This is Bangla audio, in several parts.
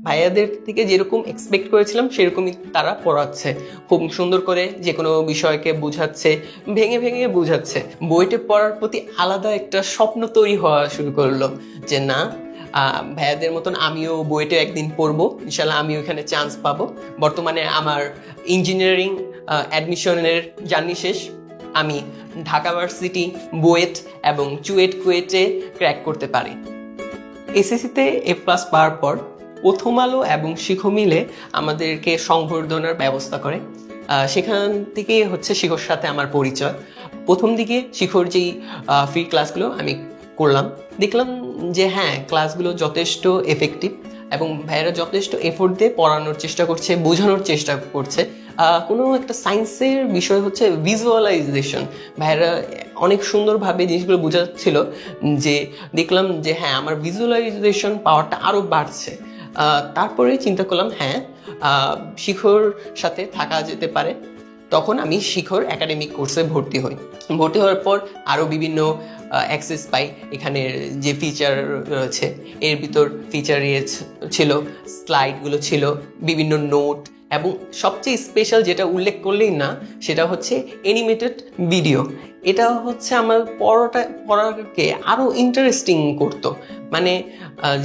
ভাইয়াদের থেকে যেরকম এক্সপেক্ট করেছিলাম সেরকমই তারা পড়াচ্ছে, খুব সুন্দর করে যে কোনো বিষয়কে বোঝাচ্ছে, ভেঙে ভেঙে বোঝাচ্ছে। বইটা পড়ার প্রতি আলাদা একটা স্বপ্ন তৈরি হওয়া শুরু করলো যে না, ভাইয়াদের মতন আমিও বইটা একদিন পড়বো, ইনশাল্লাহ আমিও এখানে চান্স পাবো। বর্তমানে আমার ইঞ্জিনিয়ারিং অ্যাডমিশনের জার্নি শেষ। আমি ঢাকা ভার্সিটি, বুয়েট এবং চুয়েট কুয়েটে ক্র্যাক করতে পারি। এসএসসিতে A+ পাওয়ার পর প্রথম আলো এবং শিখো মিলে আমাদেরকে সংবর্ধনার ব্যবস্থা করে। সেখান থেকে হচ্ছে শিখোর সাথে আমার পরিচয়। প্রথম দিকে শিখোর যেই ফ্রি ক্লাসগুলো আমি করলাম, দেখলাম যে হ্যাঁ, ক্লাসগুলো যথেষ্ট এফেক্টিভ এবং ভাইয়েরা যথেষ্ট এফোর্ট দিয়ে পড়ানোর চেষ্টা করছে, বোঝানোর চেষ্টা করছে। কোনো একটা সায়েন্সের বিষয় হচ্ছে ভিজুয়ালাইজেশন, ভাইয়েরা অনেক সুন্দরভাবে জিনিসগুলো বোঝাচ্ছিল যে দেখলাম যে হ্যাঁ, আমার ভিজুয়ালাইজেশন পাওয়ারটা আরও বাড়ছে। তারপরে চিন্তা করলাম হ্যাঁ, শিখোর সাথে থাকা যেতে পারে। তখন আমি শিখোর একাডেমিক কোর্সে ভর্তি হই। ভর্তি হওয়ার পর আরও বিভিন্ন অ্যাক্সেস পাই। এখানের যে ফিচার রয়েছে এর ভিতর ফিচার ছিল, স্লাইডগুলো ছিল, বিভিন্ন নোট এবং সবচেয়ে স্পেশাল যেটা উল্লেখ করলেই না সেটা হচ্ছে অ্যানিমেটেড ভিডিও। এটা হচ্ছে আমার পড়াকে আরও ইন্টারেস্টিং করতো। মানে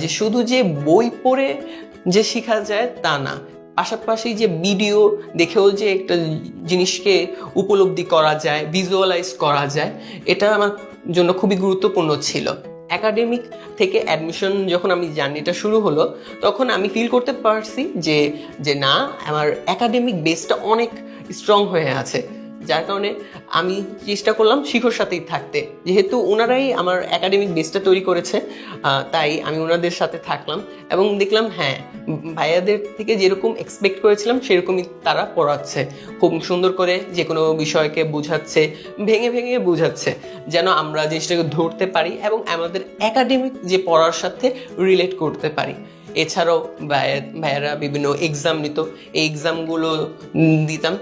যে শুধু যে বই পড়ে যে শেখা যায় তা না, পাশাপাশি যে ভিডিও দেখেও যে একটা জিনিসকে উপলব্ধি করা যায়, ভিজুয়ালাইজ করা যায়, এটা আমার জন্য খুবই গুরুত্বপূর্ণ ছিল। একাডেমিক থেকে অ্যাডমিশন যখন আমি জার্নিটা শুরু হলো, তখন আমি ফিল করতে পারছি যে না, আমার একাডেমিক বেসটা অনেক স্ট্রং হয়ে আছে। যার কারণে আমি চেষ্টা করলাম শিখোর সাথেই থাকতে। যেহেতু ওনারাই আমার একাডেমিক বেসটা তৈরি করেছে, তাই আমি ওনাদের সাথে থাকলাম এবং দেখলাম হ্যাঁ, ভাইয়াদের থেকে যেরকম এক্সপেক্ট করেছিলাম সেরকমই তারা পড়াচ্ছে, খুব সুন্দর করে যে কোনো বিষয়কে বোঝাচ্ছে, ভেঙে ভেঙে বোঝাচ্ছে, যেন আমরা জিনিসটাকে ধরতে পারি এবং আমাদের একাডেমিক যে পড়ার সাথে রিলেট করতে পারি। এছাড়াও ভাইয়ারা বিভিন্ন এক্সাম নিত, এই এক্সামগুলো দিতাম,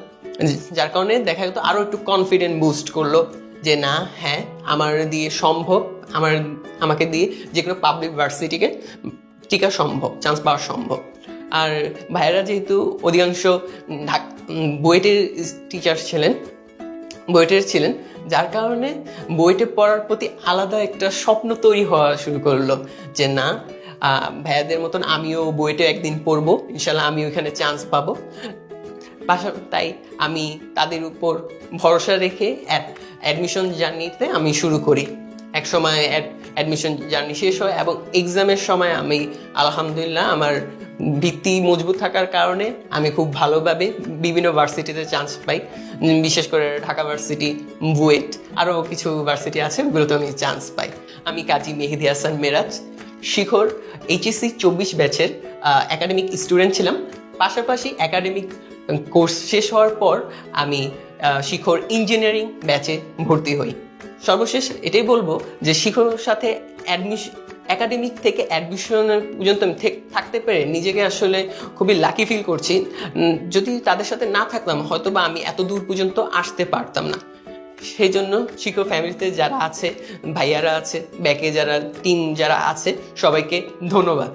যার কারণে দেখা যেত আরও একটু কনফিডেন্ট বুস্ট করলো যে না হ্যাঁ, আমার দিয়ে সম্ভব, আমাকে দিয়ে যে কোনো পাবলিক ভার্সিটিকে টিকা সম্ভব, চান্স পাওয়া সম্ভব। আর ভাইয়েরা যেহেতু অধিকাংশ বুয়েটের টিচার ছিলেন, যার কারণে বুয়েটে পড়ার প্রতি আলাদা একটা স্বপ্ন তৈরি হওয়া শুরু করলো যে না, ভাইয়াদের মতন আমিও বুয়েটে একদিন পড়বো, ইনশাল্লাহ আমিও এখানে চান্স পাবো। তাই আমি তাদের উপর ভরসা রেখে অ্যাডমিশন জার্নিতে আমি শুরু করি। এক সময় অ্যাডমিশন জার্নি শেষ হয় এবং এক্সামের সময় আমি আলহামদুলিল্লাহ আমার ভিত্তি মজবুত থাকার কারণে আমি খুব ভালোভাবে বিভিন্ন ভার্সিটিতে চান্স পাই। বিশেষ করে ঢাকা ভার্সিটি, বুয়েট, আরও কিছু ভার্সিটি আছে, ওগুলোতে আমি চান্স পাই। আমি কাজী মেহেদি হাসান মেরাজ, শিখোর HSC 24 ব্যাচের একাডেমিক স্টুডেন্ট ছিলাম। পাশাপাশি একাডেমিক কোর্স শেষ হওয়ার পর আমি শিখোর ইঞ্জিনিয়ারিং ব্যাচে ভর্তি হই। সর্বশেষ এটাই বলবো যে শিখোর সাথে একাডেমিক থেকে অ্যাডমিশনের পর্যন্ত আমি থাকতে পেরে নিজেকে আসলে খুবই লাকি ফিল করছি। যদি তাদের সাথে না থাকতাম হয়তো বা আমি এত দূর পর্যন্ত আসতে পারতাম না। সেই জন্য শিখো ফ্যামিলিতে যারা আছে, ভাইয়ারা আছে, ব্যাকে যারা টিম যারা আছে, সবাইকে ধন্যবাদ।